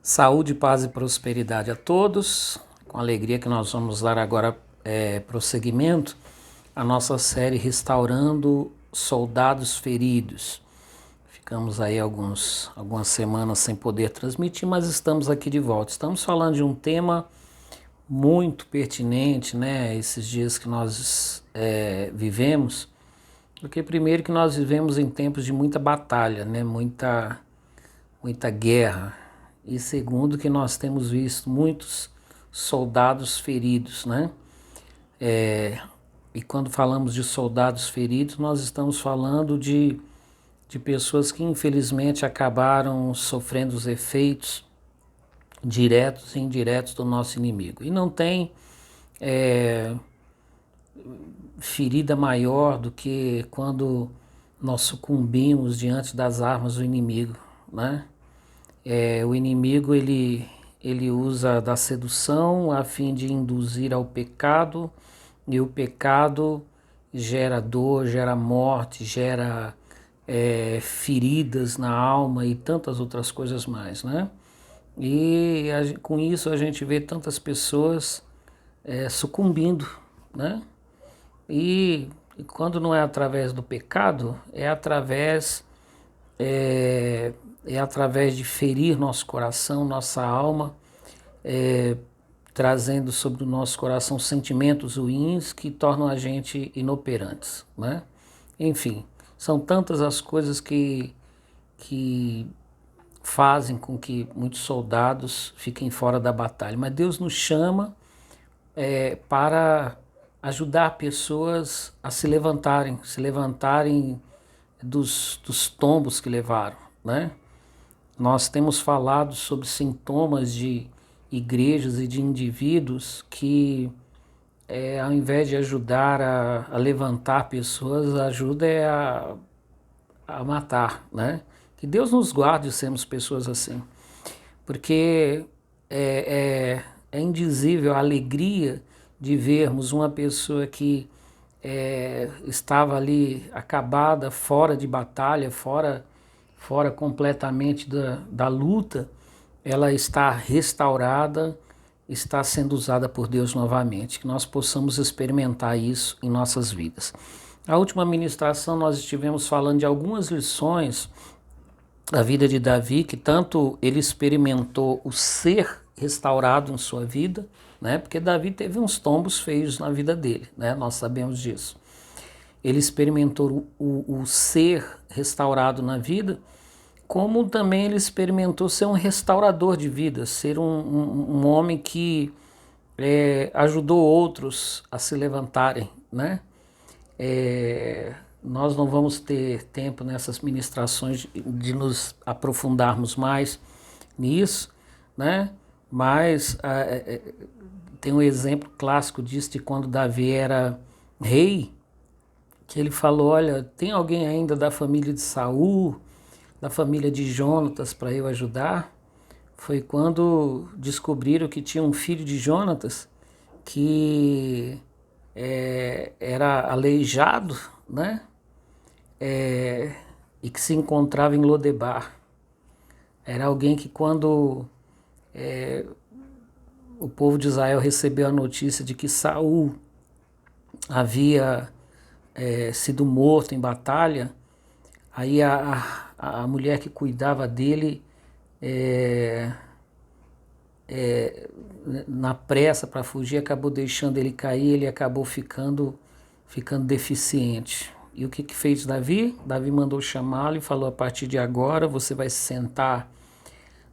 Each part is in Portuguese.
Saúde, paz e prosperidade a todos. Com alegria que nós vamos dar agora prosseguimento à nossa série Restaurando Soldados Feridos. Ficamos aí algumas semanas sem poder transmitir, mas estamos aqui de volta. Estamos falando de um tema muito pertinente, né? Esses dias que nós vivemos, porque primeiro que nós vivemos em tempos de muita batalha, né? Muita guerra. E segundo, que nós temos visto muitos soldados feridos, né? E quando falamos de soldados feridos, nós estamos falando de pessoas que infelizmente acabaram sofrendo os efeitos diretos e indiretos do nosso inimigo. E não tem ferida maior do que quando nós sucumbimos diante das armas do inimigo, né? O inimigo ele usa da sedução a fim de induzir ao pecado, e o pecado gera dor, gera morte, gera feridas na alma e tantas outras coisas mais, né? E com isso a gente vê tantas pessoas sucumbindo, né? E quando não é através do pecado, é através de ferir nosso coração, nossa alma, trazendo sobre o nosso coração sentimentos ruins que tornam a gente inoperantes, né? Enfim, são tantas as coisas que fazem com que muitos soldados fiquem fora da batalha. Mas Deus nos chama para ajudar pessoas a se levantarem dos tombos que levaram, né? Nós temos falado sobre sintomas de igrejas e de indivíduos que, ao invés de ajudar a levantar pessoas, ajuda a matar, né? Que Deus nos guarde de sermos pessoas assim, porque é indizível a alegria de vermos uma pessoa que estava ali acabada, fora de batalha, fora completamente da luta, ela está restaurada, está sendo usada por Deus novamente, que nós possamos experimentar isso em nossas vidas. Na última ministração nós estivemos falando de algumas lições da vida de Davi, que tanto ele experimentou o ser restaurado em sua vida, né? Porque Davi teve uns tombos feios na vida dele, né? Nós sabemos disso. Ele experimentou o ser restaurado na vida, como também ele experimentou ser um restaurador de vidas, ser um homem que ajudou outros a se levantarem, né? Nós não vamos ter tempo nessas ministrações de nos aprofundarmos mais nisso, né? Mas tem um exemplo clássico disso, de quando Davi era rei, que ele falou: olha, tem alguém ainda da família de Saul, da família de Jonatas para eu ajudar? Foi quando descobriram que tinha um filho de Jonatas que era aleijado, né? E que se encontrava em Lodebar. Era alguém que, quando o povo de Israel recebeu a notícia de que Saul havia sido morto em batalha, aí a mulher que cuidava dele, na pressa para fugir, acabou deixando ele cair, ele acabou ficando deficiente. E o que fez Davi? Davi mandou chamá-lo e falou: a partir de agora você vai se sentar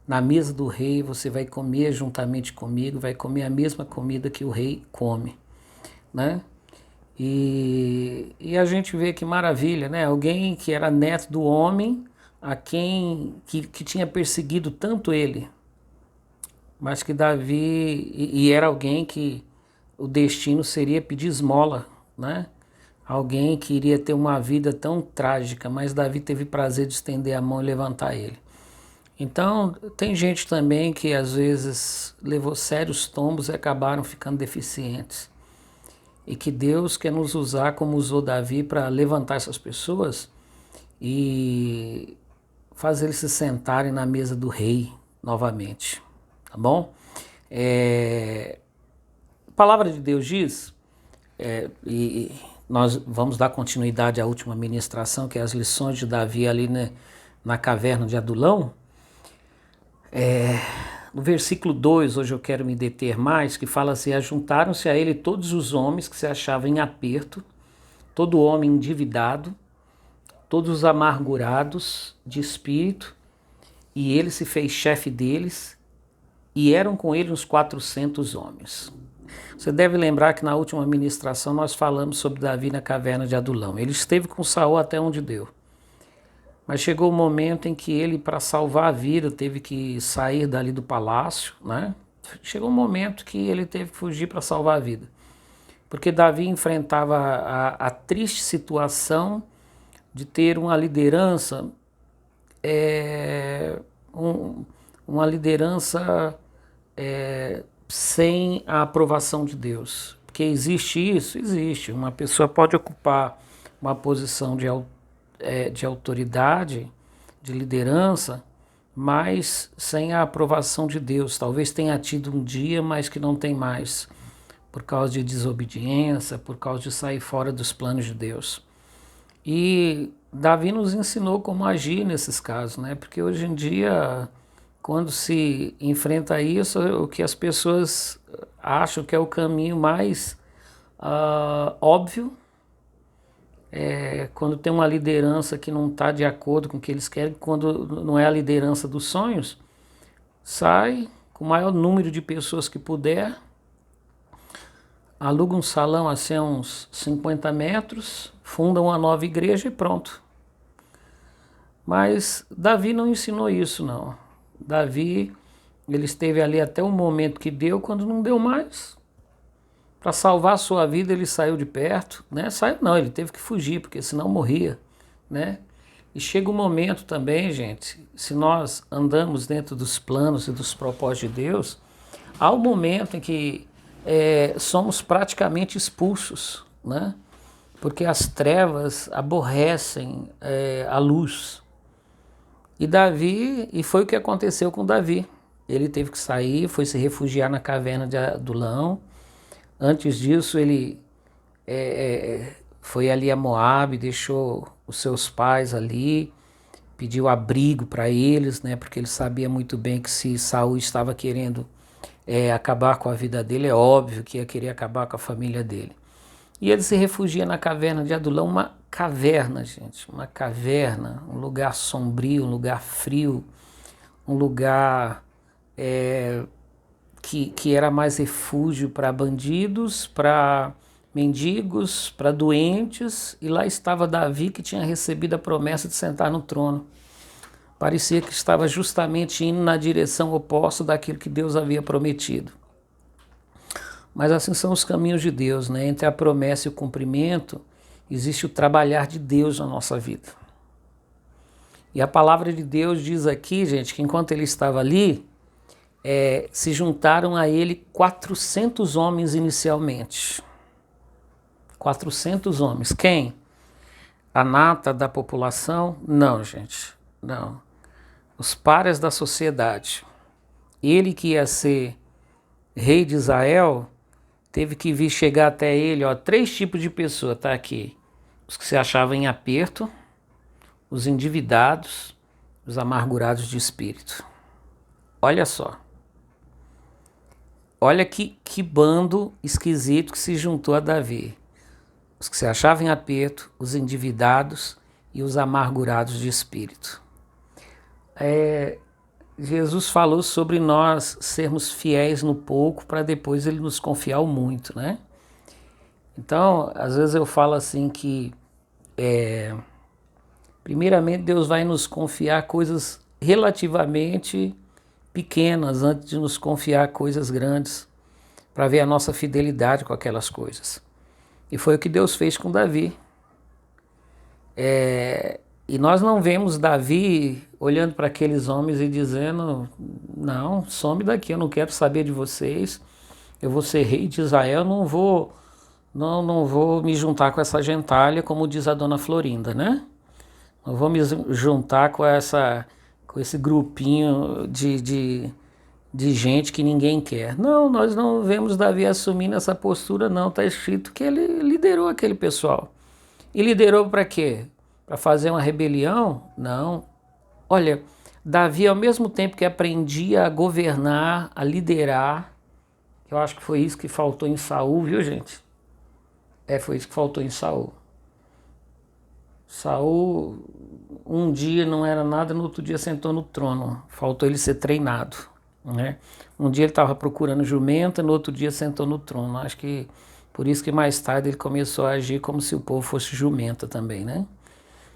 na mesa do rei, você vai comer juntamente comigo, vai comer a mesma comida que o rei come, né? E a gente vê que maravilha, né? Alguém que era neto do homem, que tinha perseguido tanto ele, mas que Davi, e era alguém que o destino seria pedir esmola, né? Alguém que iria ter uma vida tão trágica, mas Davi teve prazer de estender a mão e levantar ele. Então, tem gente também que às vezes levou sérios tombos e acabaram ficando deficientes. E que Deus quer nos usar como usou Davi para levantar essas pessoas e fazer eles se sentarem na mesa do rei, novamente, tá bom? A palavra de Deus diz, e nós vamos dar continuidade à última ministração, que é as lições de Davi ali, né, na caverna de Adulão. No versículo 2, hoje eu quero me deter mais, que fala assim: ajuntaram-se a ele todos os homens que se achavam em aperto, todo homem endividado, todos os amargurados de espírito, e ele se fez chefe deles, e eram com ele uns 400 homens. Você deve lembrar que na última ministração nós falamos sobre Davi na caverna de Adulão. Ele esteve com Saul até onde deu. Mas chegou o momento em que ele, para salvar a vida, teve que sair dali do palácio, né? Chegou um momento que ele teve que fugir para salvar a vida. Porque Davi enfrentava a triste situação de ter uma liderança, uma liderança sem a aprovação de Deus. Porque existe isso? Existe. Uma pessoa pode ocupar uma posição de autoridade, de liderança, mas sem a aprovação de Deus. Talvez tenha tido um dia, mas que não tem mais, por causa de desobediência, por causa de sair fora dos planos de Deus. E Davi nos ensinou como agir nesses casos, né? Porque hoje em dia, quando se enfrenta isso, o que as pessoas acham que é o caminho mais óbvio, quando tem uma liderança que não está de acordo com o que eles querem, quando não é a liderança dos sonhos, sai com o maior número de pessoas que puder, aluga um salão assim a uns 50 metros, funda uma nova igreja e pronto. Mas Davi não ensinou isso, não. Davi, ele esteve ali até o momento que deu, quando não deu mais. Para salvar a sua vida, ele saiu de perto, né? Saiu não, ele teve que fugir, porque senão morria, né? E chega um momento também, gente, se nós andamos dentro dos planos e dos propósitos de Deus, há um momento em que somos praticamente expulsos, né? Porque as trevas aborrecem a luz. E foi o que aconteceu com Davi. Ele teve que sair, foi se refugiar na caverna de Adulão. Antes disso, ele foi ali a Moabe, deixou os seus pais ali, pediu abrigo para eles, né? Porque ele sabia muito bem que se Saul estava querendo acabar com a vida dele, é óbvio que ia querer acabar com a família dele. E ele se refugia na caverna de Adulão, uma caverna, gente, uma caverna, um lugar sombrio, um lugar frio, um lugar que era mais refúgio para bandidos, para mendigos, para doentes, e lá estava Davi, que tinha recebido a promessa de sentar no trono. Parecia que estava justamente indo na direção oposta daquilo que Deus havia prometido. Mas assim são os caminhos de Deus, né? Entre a promessa e o cumprimento, existe o trabalhar de Deus na nossa vida. E a palavra de Deus diz aqui, gente, que enquanto ele estava ali, se juntaram a ele 400 homens inicialmente. 400 homens. Quem? A nata da população? Não, gente, não. Os párias da sociedade. Ele que ia ser rei de Israel, teve que vir chegar até ele, 3 tipos de pessoa, tá aqui. Os que se achavam em aperto, os endividados, os amargurados de espírito. Olha só. Olha que bando esquisito que se juntou a Davi. Os que se achavam em aperto, os endividados e os amargurados de espírito. Jesus falou sobre nós sermos fiéis no pouco para depois ele nos confiar o muito, né? Então, às vezes eu falo assim que primeiramente Deus vai nos confiar coisas relativamente pequenas antes de nos confiar coisas grandes, para ver a nossa fidelidade com aquelas coisas. E foi o que Deus fez com Davi. E nós não vemos Davi olhando para aqueles homens e dizendo: não, some daqui, eu não quero saber de vocês, eu vou ser rei de Israel, não vou me juntar com essa gentalha, como diz a dona Florinda, né? Não vou me juntar com com esse grupinho de gente que ninguém quer. Não, nós não vemos Davi assumindo essa postura, não. Está escrito que ele liderou aquele pessoal. E liderou para quê? Para fazer uma rebelião? Não. Olha, Davi, ao mesmo tempo que aprendia a governar, a liderar, eu acho que foi isso que faltou em Saul, viu, gente? Foi isso que faltou em Saul. Saul, um dia não era nada, no outro dia sentou no trono. Faltou ele ser treinado, né? Um dia ele estava procurando jumenta, no outro dia sentou no trono. Acho que por isso que mais tarde ele começou a agir como se o povo fosse jumenta também, né?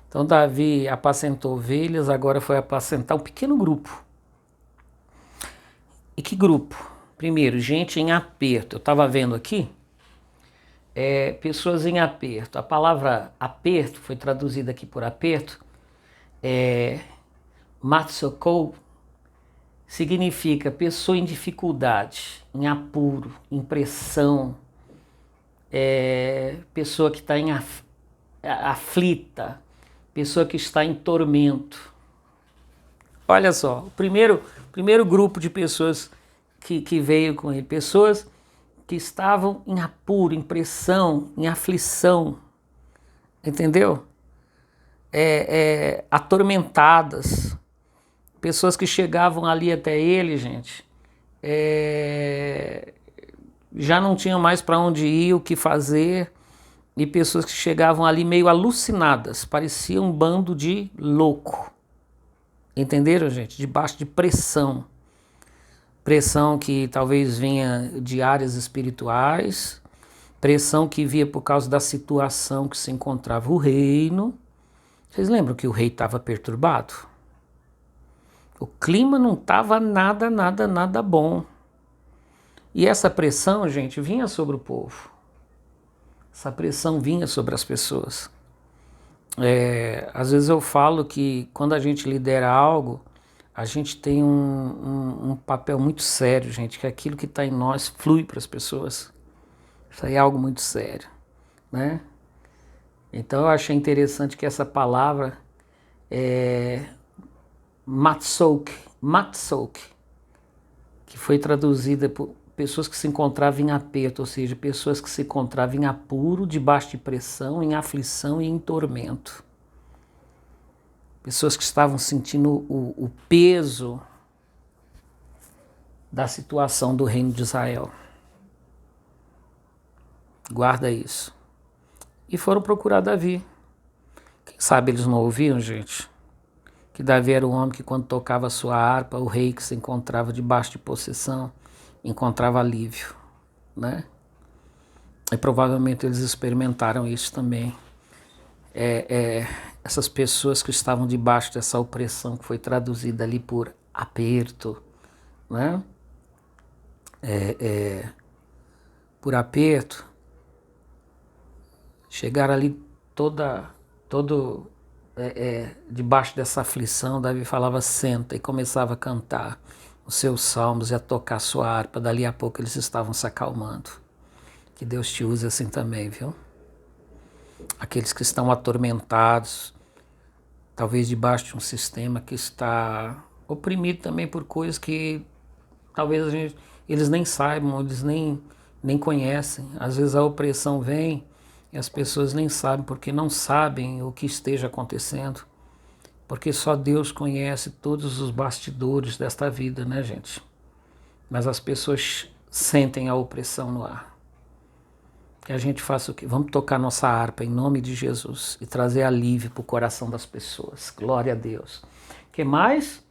Então Davi apacentou ovelhas, agora foi apacentar um pequeno grupo. E que grupo? Primeiro, gente em aperto. Eu estava vendo aqui, pessoas em aperto. A palavra aperto foi traduzida aqui por aperto. Matsokou significa pessoa em dificuldade, em apuro, em pressão, pessoa que está aflita, pessoa que está em tormento. Olha só, o primeiro grupo de pessoas que veio com ele, pessoas que estavam em apuro, em pressão, em aflição, entendeu? Atormentadas, pessoas que chegavam ali até ele, gente, já não tinham mais para onde ir, o que fazer, e pessoas que chegavam ali meio alucinadas, parecia um bando de louco. Entenderam, gente? Debaixo de pressão. Pressão que talvez vinha de áreas espirituais, pressão que vinha por causa da situação que se encontrava o reino. Vocês lembram que o rei estava perturbado? O clima não estava nada bom. E essa pressão, gente, vinha sobre o povo. Essa pressão vinha sobre as pessoas. Às vezes eu falo que quando a gente lidera algo, a gente tem um papel muito sério, gente, que aquilo que está em nós flui para as pessoas. Isso aí é algo muito sério, né? Então eu achei interessante que essa palavra matsouk, que foi traduzida por pessoas que se encontravam em aperto, ou seja, pessoas que se encontravam em apuro, debaixo de pressão, em aflição e em tormento. Pessoas que estavam sentindo o peso da situação do reino de Israel. Guarda isso. E foram procurar Davi. Quem sabe eles não ouviam, gente? Que Davi era o homem que quando tocava a sua harpa, o rei que se encontrava debaixo de possessão, encontrava alívio, né? E provavelmente eles experimentaram isso também. Essas pessoas que estavam debaixo dessa opressão que foi traduzida ali por aperto, né? Por aperto, chegaram ali debaixo dessa aflição. Davi falava senta e começava a cantar os seus salmos e a tocar a sua harpa. Dali a pouco eles estavam se acalmando. Que Deus te use assim também, viu? Aqueles que estão atormentados, talvez debaixo de um sistema que está oprimido também por coisas que talvez eles nem saibam, eles nem conhecem. Às vezes a opressão vem e as pessoas nem sabem, porque não sabem o que esteja acontecendo. Porque só Deus conhece todos os bastidores desta vida, né, gente? Mas as pessoas sentem a opressão no ar. Que a gente faça o quê? Vamos tocar nossa harpa em nome de Jesus e trazer alívio para o coração das pessoas. Glória a Deus. Que mais?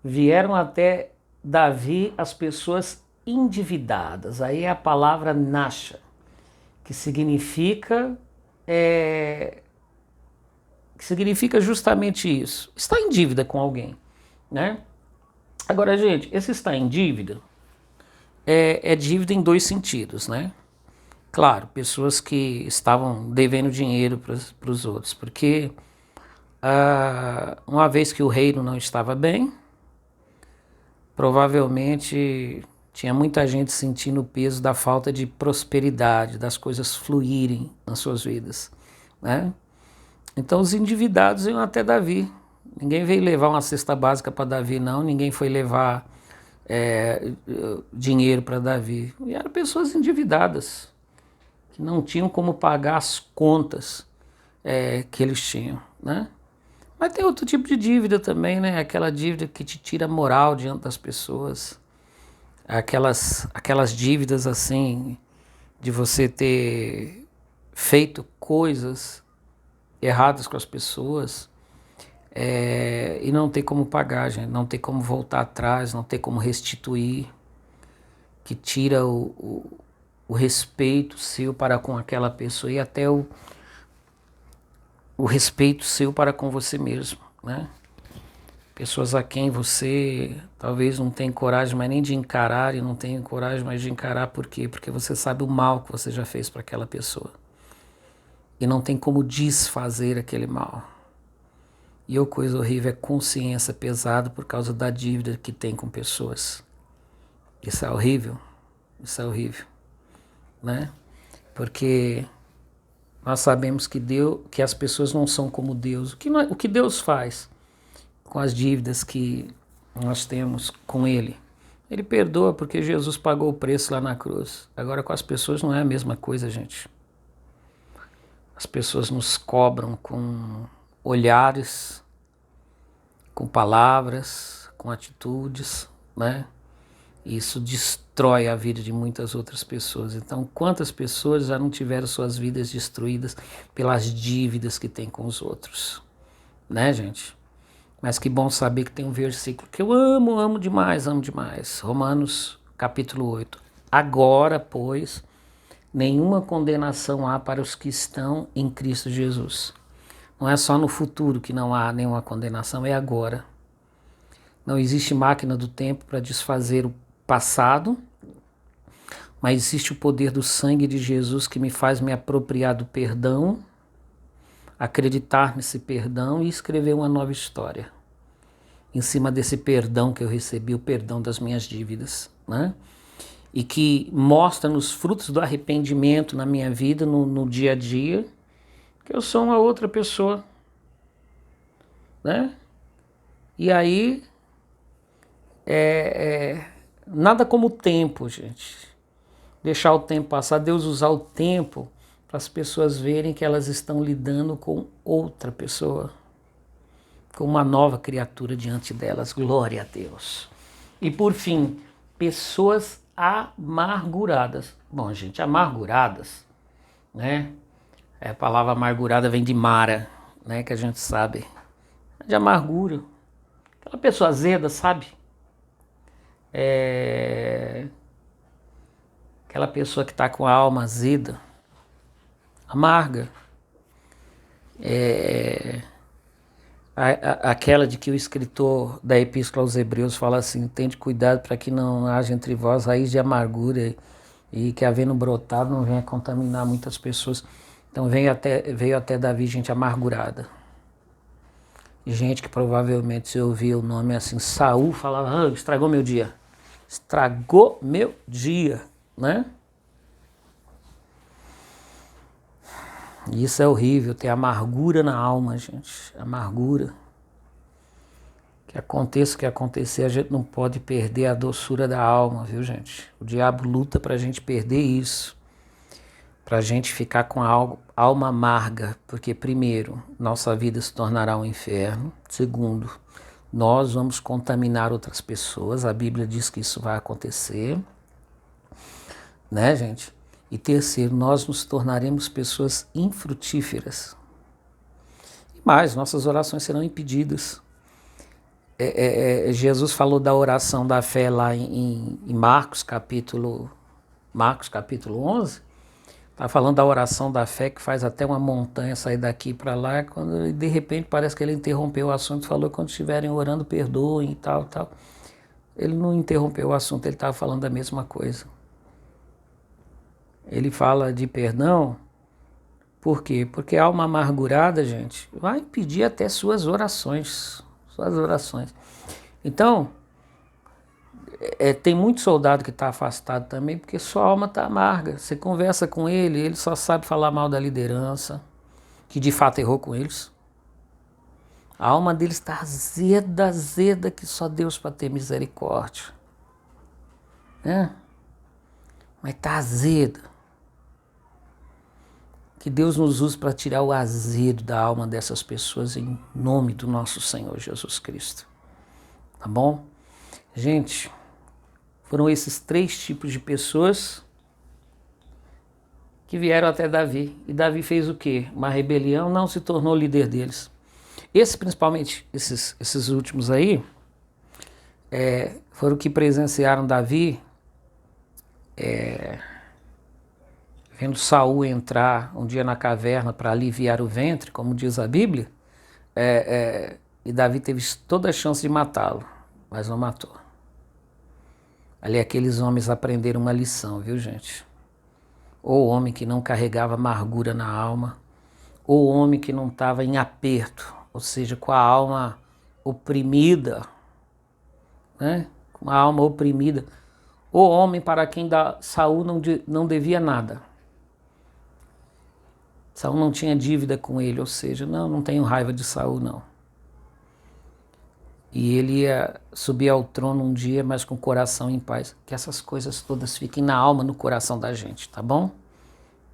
Vieram até Davi as pessoas endividadas. Aí é a palavra nasha, que significa justamente isso. Está em dívida com alguém, né? Agora, gente, esse está em dívida é dívida em dois sentidos, né? Claro, pessoas que estavam devendo dinheiro para os outros, porque uma vez que o reino não estava bem, provavelmente tinha muita gente sentindo o peso da falta de prosperidade, das coisas fluírem nas suas vidas, né? Então os endividados iam até Davi, Ninguém veio levar uma cesta básica para Davi, não. Ninguém foi levar dinheiro para Davi. E eram pessoas endividadas, que não tinham como pagar as contas que eles tinham, né? Mas tem outro tipo de dívida também, né? Aquela dívida que te tira a moral diante das pessoas. Aquelas dívidas assim, de você ter feito coisas erradas com as pessoas e não ter como pagar, gente, não ter como voltar atrás, não ter como restituir, que tira o respeito seu para com aquela pessoa e até o respeito seu para com você mesmo, né? Pessoas a quem você talvez não tenha coragem mais nem de encarar, e não tenha coragem mais de encarar por quê? Porque você sabe o mal que você já fez para aquela pessoa e não tem como desfazer aquele mal. E a coisa horrível é consciência pesada por causa da dívida que tem com pessoas. Isso é horrível, né? Porque nós sabemos que as pessoas não são como Deus. O que Deus faz com as dívidas que nós temos com Ele? Ele perdoa porque Jesus pagou o preço lá na cruz. Agora com as pessoas não é a mesma coisa, gente. As pessoas nos cobram com olhares, com palavras, com atitudes, né? Isso destrói a vida de muitas outras pessoas. Então, quantas pessoas já não tiveram suas vidas destruídas pelas dívidas que tem com os outros, né, gente? Mas que bom saber que tem um versículo que eu amo demais, Romanos capítulo 8. Agora, pois, nenhuma condenação há para os que estão em Cristo Jesus. Não é só no futuro que não há nenhuma condenação, é agora. Não existe máquina do tempo para desfazer o passado, mas existe o poder do sangue de Jesus que me faz me apropriar do perdão, acreditar nesse perdão e escrever uma nova história. Em cima desse perdão que eu recebi, o perdão das minhas dívidas, né? E que mostra nos frutos do arrependimento na minha vida, no dia a dia, que eu sou uma outra pessoa, né? E aí, nada como o tempo, gente. Deixar o tempo passar, Deus usar o tempo para as pessoas verem que elas estão lidando com outra pessoa, com uma nova criatura diante delas. Glória a Deus. E por fim, pessoas amarguradas. Bom, gente, amarguradas, né? A palavra amargurada vem de Mara, né? Que a gente sabe. De amargura. Aquela pessoa azeda, sabe? Aquela pessoa que está com a alma azeda, amarga. Aquela de que o escritor da Epístola aos Hebreus fala assim: tende cuidado para que não haja entre vós raiz de amargura e que havendo brotado não venha contaminar muitas pessoas. Então veio até Davi gente amargurada. Gente que provavelmente se ouvia o nome assim, Saul, falava: estragou meu dia. Estragou meu dia, né? Isso é horrível, ter amargura na alma, gente. Amargura. Que aconteça o que acontecer, a gente não pode perder a doçura da alma, viu, gente? O diabo luta pra gente perder isso. Pra gente ficar com a alma amarga. Porque, primeiro, nossa vida se tornará um inferno. Segundo, nós vamos contaminar outras pessoas. A Bíblia diz que isso vai acontecer. Né, gente? E terceiro, nós nos tornaremos pessoas infrutíferas. E mais, nossas orações serão impedidas. Jesus falou da oração da fé lá em Marcos capítulo 11. Está falando da oração da fé que faz até uma montanha sair daqui para lá. Quando de repente parece que ele interrompeu o assunto, falou que quando estiverem orando perdoem e tal. Ele não interrompeu o assunto, ele estava falando da mesma coisa. Ele fala de perdão, por quê? Porque a alma amargurada, gente, vai impedir até suas orações. Então, tem muito soldado que está afastado também, porque sua alma está amarga. Você conversa com ele só sabe falar mal da liderança, que de fato errou com eles. A alma deles está azeda, azeda, que só Deus para ter misericórdia. Né? Mas está azeda. Que Deus nos use para tirar o azedo da alma dessas pessoas em nome do nosso Senhor Jesus Cristo. Tá bom? Gente, foram esses 3 tipos de pessoas que vieram até Davi. E Davi fez o quê? Uma rebelião, não se tornou líder deles. Principalmente, esses últimos aí, foram que presenciaram Davi, vendo Saul entrar um dia na caverna para aliviar o ventre, como diz a Bíblia, e Davi teve toda a chance de matá-lo, mas não matou. Ali aqueles homens aprenderam uma lição, viu, gente? Ou homem que não carregava amargura na alma, ou homem que não estava em aperto, ou seja, com a alma oprimida, né? Com a alma oprimida. Ou homem para quem Saul não devia nada. Saul não tinha dívida com ele, ou seja, não tenho raiva de Saul, não. E ele ia subir ao trono um dia, mas com o coração em paz. Que essas coisas todas fiquem na alma, no coração da gente, tá bom?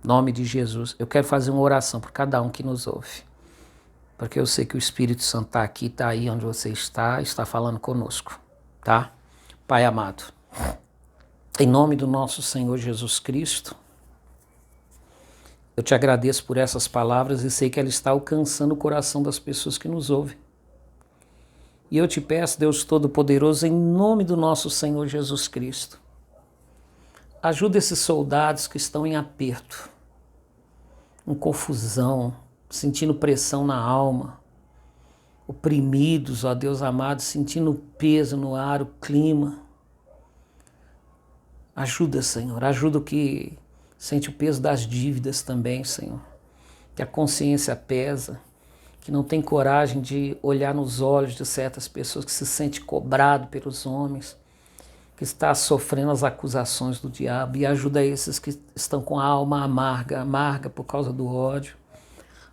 Em nome de Jesus. Eu quero fazer uma oração por cada um que nos ouve. Porque eu sei que o Espírito Santo está aqui, está aí onde você está falando conosco, tá? Pai amado, em nome do nosso Senhor Jesus Cristo, eu te agradeço por essas palavras e sei que ela está alcançando o coração das pessoas que nos ouvem. E eu te peço, Deus Todo-Poderoso, em nome do nosso Senhor Jesus Cristo, ajuda esses soldados que estão em aperto, em confusão, sentindo pressão na alma, oprimidos, ó Deus amado, sentindo peso no ar, o clima. Ajuda, Senhor, ajuda o que sente o peso das dívidas também, Senhor, que a consciência pesa, que não tem coragem de olhar nos olhos de certas pessoas, que se sente cobrado pelos homens, que está sofrendo as acusações do diabo, e ajuda esses que estão com a alma amarga, amarga por causa do ódio,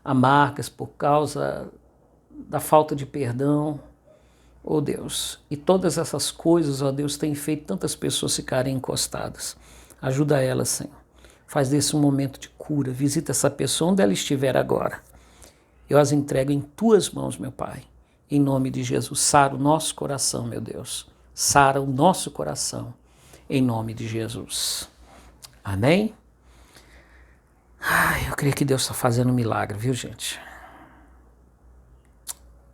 amargas por causa da falta de perdão, ó Deus. E todas essas coisas, ó Deus, têm feito tantas pessoas ficarem encostadas. Ajuda elas, Senhor. Faz desse um momento de cura. Visita essa pessoa onde ela estiver agora. Eu as entrego em tuas mãos, meu Pai. Em nome de Jesus, sara o nosso coração, meu Deus. Sara o nosso coração. Em nome de Jesus. Amém? Ai, eu creio que Deus está fazendo um milagre, viu, gente?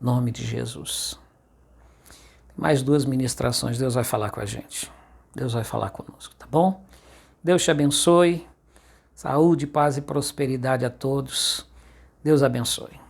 Em nome de Jesus. Mais 2 ministrações, Deus vai falar com a gente. Deus vai falar conosco, tá bom? Deus te abençoe. Saúde, paz e prosperidade a todos. Deus abençoe.